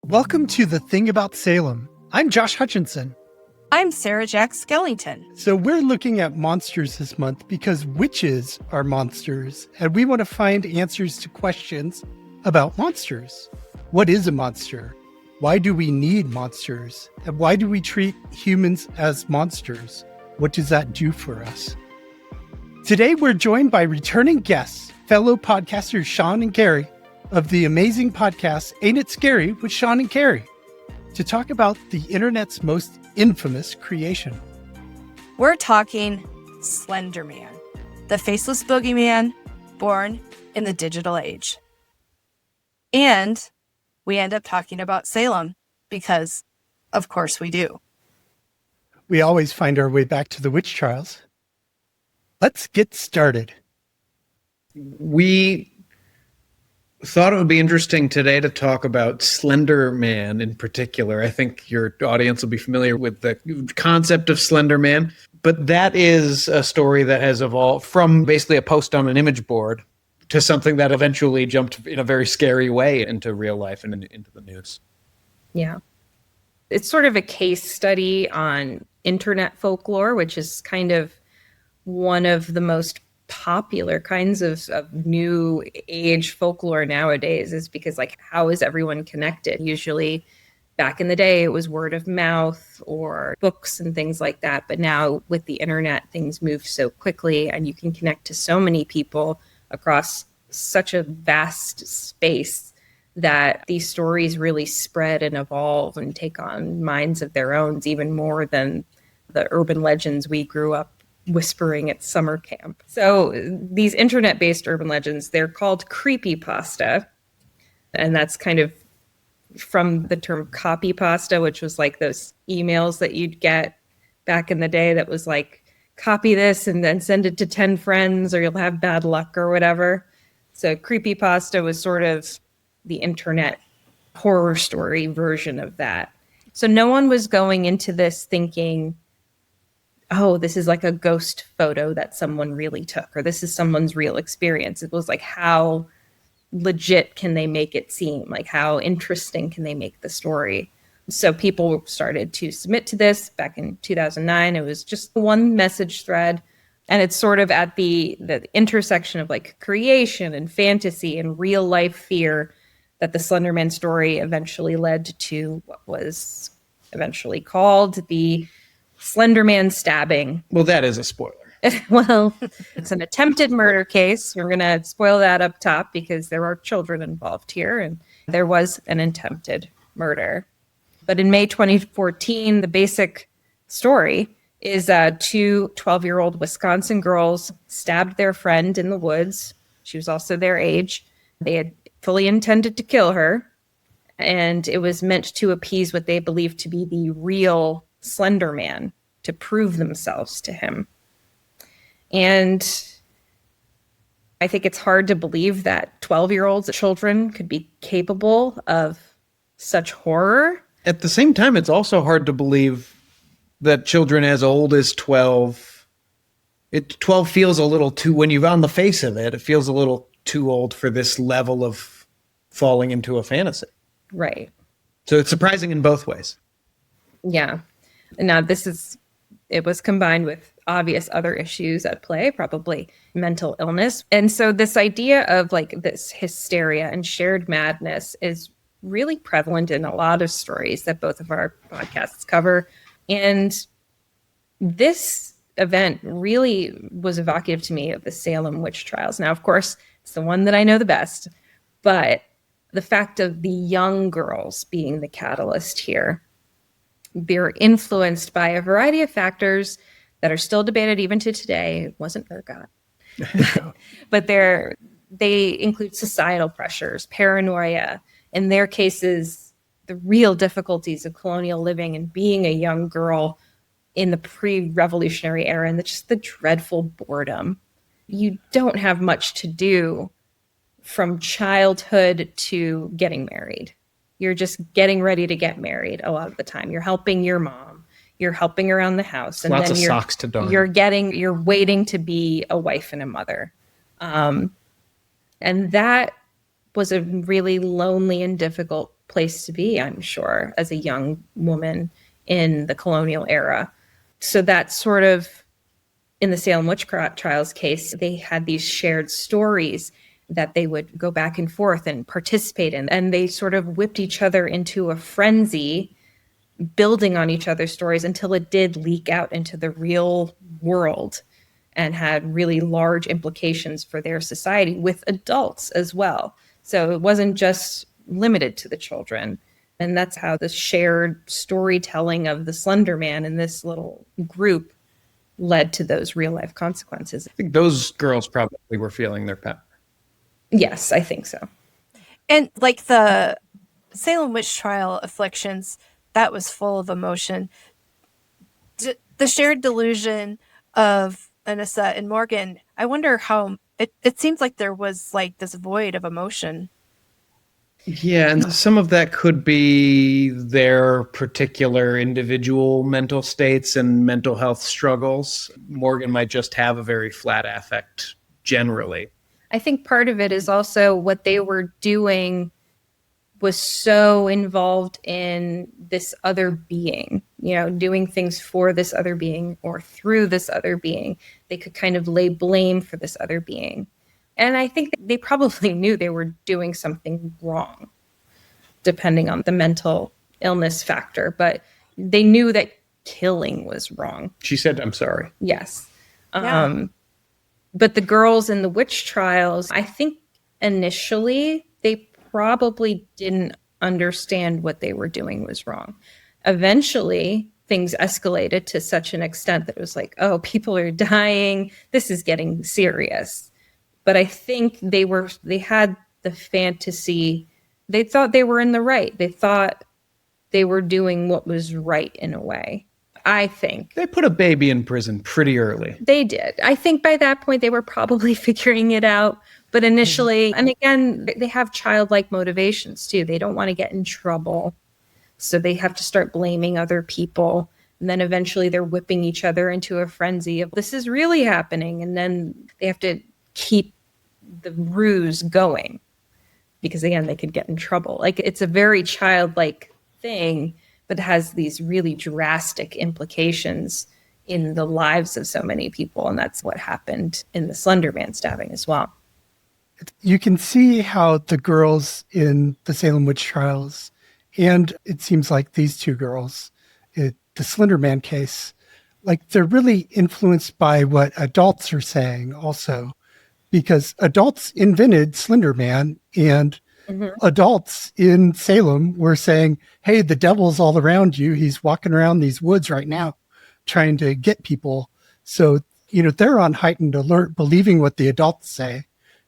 Welcome to The Thing About Salem. I'm Josh Hutchinson. I'm Sarah Jack Skellington. So we're looking at monsters this month because witches are monsters, and we want to find answers to questions about monsters. What is a monster? Why do we need monsters? And why do we treat humans as monsters? What does that do for us? Today we're joined by returning guests, fellow podcasters Sean and Carrie of the amazing podcast Ain't It Scary with Sean and Carrie, to talk about the internet's most infamous creation. We're talking Slender Man, the faceless boogeyman born in the digital age. And we end up talking about Salem because, of course, we do. We always find our way back to the witch trials. Let's get started. We thought it would be interesting today to talk about Slender Man in particular. I think your audience will be familiar with the concept of Slender Man, but that is a story that has evolved from basically a post on an image board to something that eventually jumped in a very scary way into real life and into the news. Yeah. It's sort of a case study on internet folklore, which is kind of one of the most popular kinds of new age folklore nowadays, is because, like, how is everyone connected? Usually back in the day it was word of mouth or books and things like that, but now with the internet things move so quickly and you can connect to so many people across such a vast space that these stories really spread and evolve and take on minds of their own, even more than the urban legends we grew up whispering at summer camp. So these internet-based urban legends, they're called creepypasta. And that's kind of from the term copypasta, which was like those emails that you'd get back in the day that was like, copy this and then send it to 10 friends or you'll have bad luck or whatever. So creepypasta was sort of the internet horror story version of that. So no one was going into this thinking, oh, this is like a ghost photo that someone really took, or this is someone's real experience. It was like, how legit can they make it seem? Like, how interesting can they make the story? So people started to submit to this back in 2009. It was just one message thread. And it's sort of at the intersection of like creation and fantasy and real life fear that the Slender Man story eventually led to what was eventually called the Slender Man stabbing. Well, that is a spoiler. Well, it's an attempted murder case. We're going to spoil that up top because there are children involved here, and there was an attempted murder. But in May 2014, the basic story is two 12-year-old Wisconsin girls stabbed their friend in the woods. She was also their age. They had fully intended to kill her, and it was meant to appease what they believed to be the real Slender Man, to prove themselves to him. And I think it's hard to believe that 12-year-olds, children, could be capable of such horror. At the same time, it's also hard to believe that children as old as 12, 12 feels a little too, when you're on the face of it, it feels a little too old for this level of falling into a fantasy. Right. So it's surprising in both ways. Yeah. Now, it was combined with obvious other issues at play, probably mental illness. And so this idea of like this hysteria and shared madness is really prevalent in a lot of stories that both of our podcasts cover. And this event really was evocative to me of the Salem witch trials. Now, of course, it's the one that I know the best, but the fact of the young girls being the catalyst here, they're influenced by a variety of factors that are still debated even to today. It wasn't ergot. But they include societal pressures, paranoia, in their cases, the real difficulties of colonial living and being a young girl in the pre-revolutionary era, and just the dreadful boredom. You don't have much to do from childhood to getting married. You're just getting ready to get married a lot of the time. You're helping your mom. You're helping around the house. And Lots then of socks to darn. You're waiting to be a wife and a mother. And that was a really lonely and difficult place to be, I'm sure, as a young woman in the colonial era. So that's sort of, in the Salem witch trials case, they had these shared stories that they would go back and forth and participate in. And they sort of whipped each other into a frenzy, building on each other's stories until it did leak out into the real world and had really large implications for their society with adults as well. So it wasn't just limited to the children. And that's how the shared storytelling of the Slender Man in this little group led to those real life consequences. I think those girls probably were feeling their power. Yes, I think so. And like the Salem witch trial afflictions, that was full of emotion. The shared delusion of Anissa and Morgan, I wonder how it seems like there was like this void of emotion. Yeah, and some of that could be their particular individual mental states and mental health struggles. Morgan might just have a very flat affect generally. I think part of it is also what they were doing was so involved in this other being, doing things for this other being or through this other being. They could kind of lay blame for this other being. And I think they probably knew they were doing something wrong, depending on the mental illness factor. But they knew that killing was wrong. She said, "I'm sorry." Yes. Yeah. But the girls in the witch trials, I think initially they probably didn't understand what they were doing was wrong. Eventually, things escalated to such an extent that it was like, oh, people are dying. This is getting serious. But I think they had the fantasy. They thought they were in the right. They thought they were doing what was right in a way. I think. They put a baby in prison pretty early. They did. I think by that point they were probably figuring it out. But initially, and again, they have childlike motivations too. They don't want to get in trouble. So they have to start blaming other people. And then eventually they're whipping each other into a frenzy of this is really happening. And then they have to keep the ruse going because again, they could get in trouble. Like it's a very childlike thing, but has these really drastic implications in the lives of so many people. And that's what happened in the Slender Man stabbing as well. You can see how the girls in the Salem witch trials, and it seems like these two girls, the Slender Man case, like they're really influenced by what adults are saying also, because adults invented Slender Man and adults in Salem were saying, hey, the devil's all around you. He's walking around these woods right now trying to get people. So, they're on heightened alert, believing what the adults say.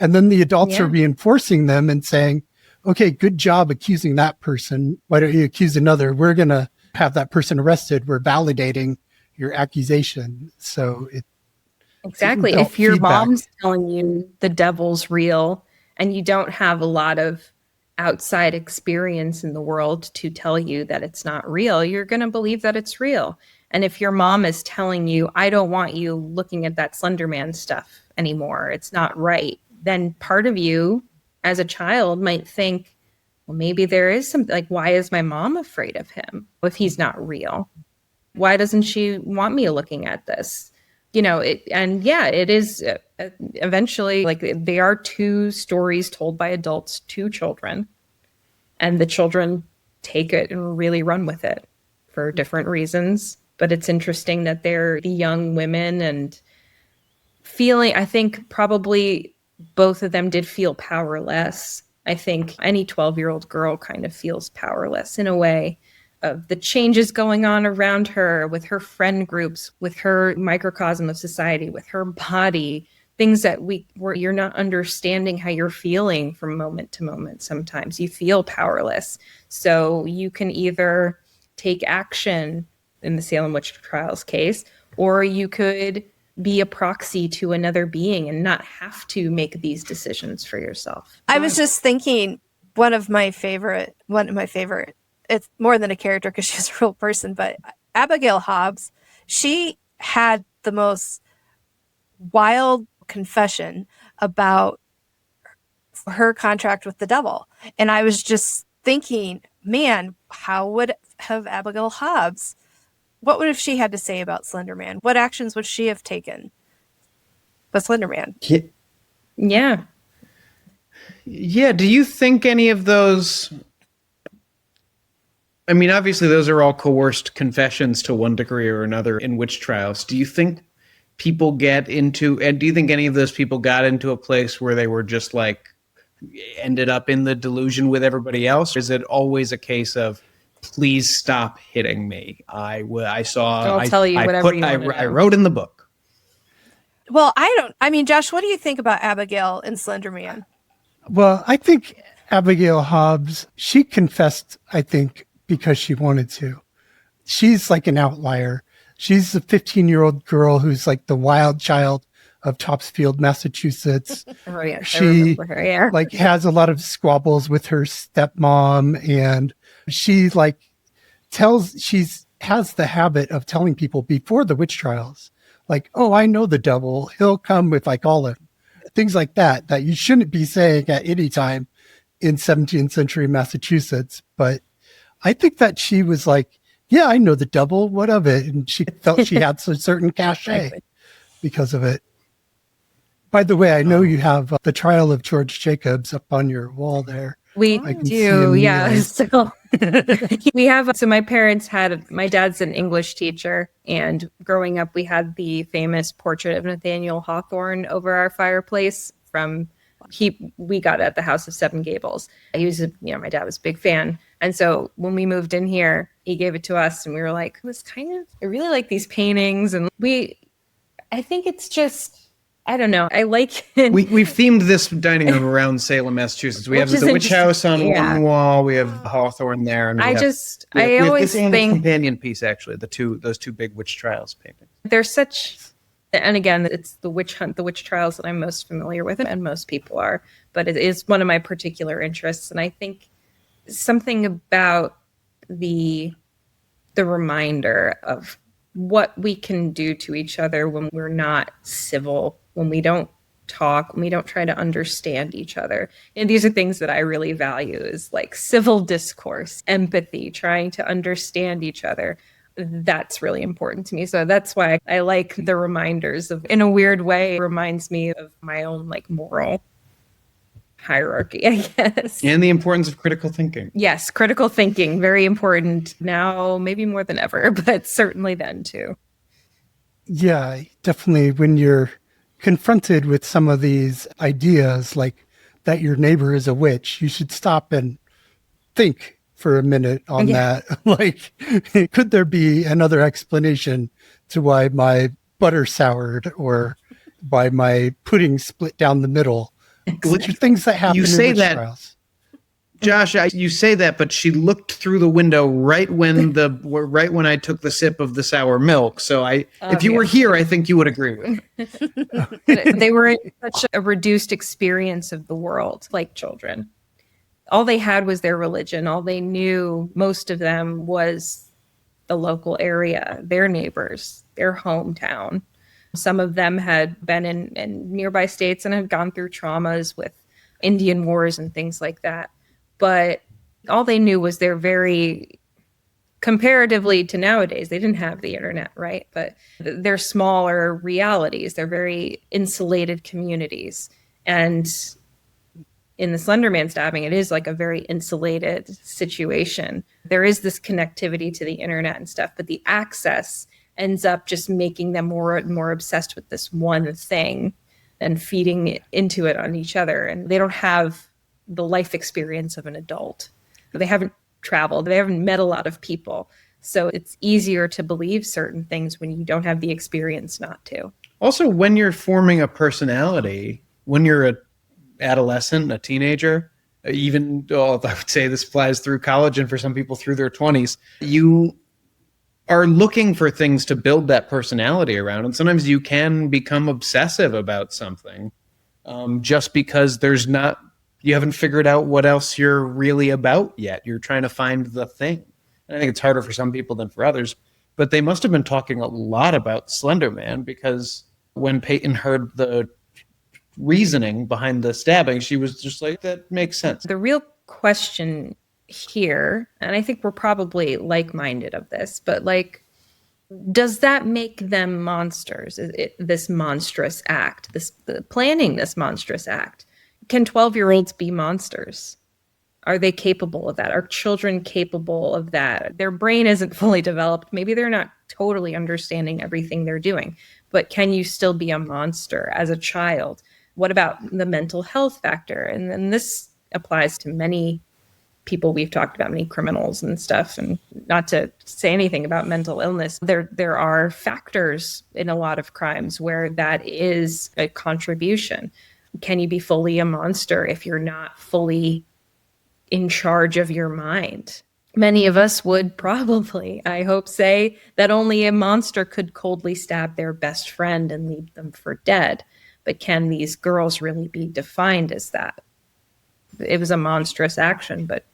And then the adults are reinforcing them and saying, okay, good job accusing that person. Why don't you accuse another? We're going to have that person arrested. We're validating your accusation. So exactly. If your mom's telling you the devil's real and you don't have a lot of outside experience in the world to tell you that it's not real, you're going to believe that it's real. And if your mom is telling you, I don't want you looking at that Slender Man stuff anymore, it's not right, then part of you as a child might think, well, maybe there is something like, why is my mom afraid of him if he's not real? Why doesn't she want me looking at this? It is eventually like they are two stories told by adults to children, and the children take it and really run with it for different reasons. But it's interesting that they're the young women and feeling, I think probably both of them did feel powerless. I think any 12-year-old girl kind of feels powerless in a way of the changes going on around her with her friend groups, with her microcosm of society, with her body, things that you're not understanding how you're feeling from moment to moment. Sometimes you feel powerless. So you can either take action in the Salem witch trials case, or you could be a proxy to another being and not have to make these decisions for yourself. I was just thinking one of my favorite, it's more than a character because she's a real person, but Abigail Hobbs, she had the most wild confession about her contract with the devil. And I was just thinking, man, how would have Abigail Hobbs, what would have she had to say about Slender Man? What actions would she have taken? But Slender Man. Yeah. Yeah. Do you think any of those? I mean, obviously, those are all coerced confessions to one degree or another in witch trials. Do you think people get into, and do you think any of those people got into a place where they were just like, ended up in the delusion with everybody else? Or is it always a case of, please stop hitting me? I saw. I'll tell you whatever you want to know. I wrote in the book. Well, Josh, what do you think about Abigail and Slender Man? Well, I think Abigail Hobbs, she confessed, I think, because she wanted to. She's like an outlier. She's a 15-year-old girl who's like the wild child of Topsfield, Massachusetts. Oh, yeah. She I remember her, yeah. like has a lot of squabbles with her stepmom, and she like has the habit of telling people before the witch trials, like, oh, I know the devil. He'll come if I call him. Things like that you shouldn't be saying at any time in 17th century Massachusetts. But I think that she was like, yeah, I know the devil. What of it? And she felt she had a certain cachet because of it. By the way, I know you have the trial of George Jacobs up on your wall there. We do, yeah. So we have, so my parents my dad's an English teacher, and growing up, we had the famous portrait of Nathaniel Hawthorne over our fireplace we got it at the House of Seven Gables. He was, my dad was a big fan. And so when we moved in here, he gave it to us, and we were like, I really like these paintings. And I think it's just, I don't know. I like it. We've themed this dining room around Salem, Massachusetts. We have the witch house on one wall. We have Hawthorne there, and I always think companion piece, actually, those two big witch trials paintings. They're such, and again, it's the witch hunt, the witch trials that I'm most familiar with, and most people are. But it is one of my particular interests, and I think something about the reminder of what we can do to each other when we're not civil, when we don't talk, when we don't try to understand each other. And these are things that I really value, is like civil discourse, empathy, trying to understand each other. That's really important to me. So that's why I like the reminders of, in a weird way, it reminds me of my own like moral hierarchy, I guess. And the importance of critical thinking. Yes, critical thinking, very important now, maybe more than ever, but certainly then too. Yeah, definitely. When you're confronted with some of these ideas, like that your neighbor is a witch, you should stop and think for a minute on that. Like, could there be another explanation to why my butter soured, or why my pudding split down the middle? Which are things that happen. You say in that, trials. Josh. You say that, but she looked through the window right when I took the sip of the sour milk. So if you were here, I think you would agree with me. They were in such a reduced experience of the world, like children. All they had was their religion. All they knew, most of them, was the local area, their neighbors, their hometown. Some of them had been in nearby states and had gone through traumas with Indian wars and things like that. But all they knew was their very, comparatively to nowadays, they didn't have the internet, right? But they're smaller realities. They're very insulated communities. And in the Slender Man stabbing, it is like a very insulated situation. There is this connectivity to the internet and stuff, but the access ends up just making them more and more obsessed with this one thing and feeding into it on each other. And they don't have the life experience of an adult. They haven't traveled. They haven't met a lot of people. So it's easier to believe certain things when you don't have the experience not to. Also, when you're forming a personality, when you're an adolescent, a teenager, even though I would say this applies through college and for some people through their 20s, you are looking for things to build that personality around. And sometimes you can become obsessive about something just because you haven't figured out what else you're really about yet. You're trying to find the thing. And I think it's harder for some people than for others. But they must have been talking a lot about Slender Man, because when Peyton heard the reasoning behind the stabbing, she was just like, that makes sense. The real question here, and I think we're probably like-minded of this, but like, does that make them monsters? This monstrous act, planning this monstrous act? Can 12-year-olds be monsters? Are they capable of that? Are children capable of that? Their brain isn't fully developed. Maybe they're not totally understanding everything they're doing, but can you still be a monster as a child? What about the mental health factor? And then this applies to many people we've talked about, many criminals and stuff. And not to say anything about mental illness, there are factors in a lot of crimes where that is a contribution. Can you be fully a monster if you're not fully in charge of your mind? Many of us would probably, I hope, say that only a monster could coldly stab their best friend and leave them for dead. But can these girls really be defined as that? It was a monstrous action, but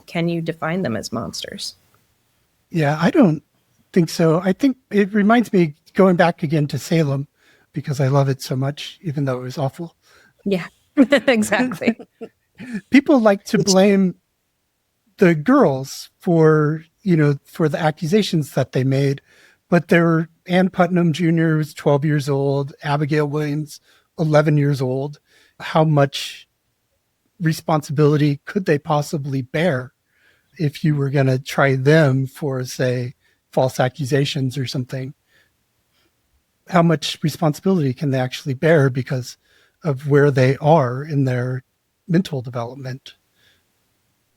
can you define them as monsters? Yeah, I don't think so. I think it reminds me, going back again to Salem, because I love it so much, even though it was awful. Yeah, exactly. People like to blame the girls for the accusations that they made, but there were Ann Putnam Jr. was 12 years old, Abigail Williams, 11 years old. How much responsibility could they possibly bear if you were going to try them for, say, false accusations or something? How much responsibility can they actually bear because of where they are in their mental development?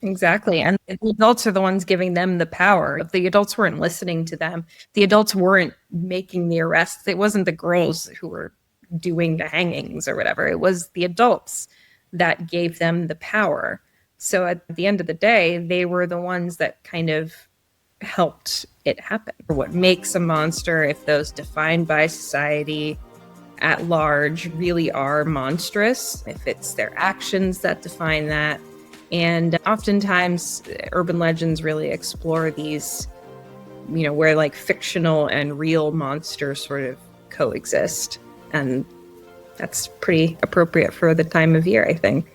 Exactly. And the adults are the ones giving them the power. If the adults weren't listening to them, the adults weren't making the arrests. It wasn't the girls who were doing the hangings or whatever. It was the adults that gave them the power. So at the end of the day, they were the ones that kind of helped it happen. What makes a monster, if those defined by society at large really are monstrous, if it's their actions that define that. And oftentimes urban legends really explore these, where like fictional and real monsters sort of coexist. And that's pretty appropriate for the time of year, I think.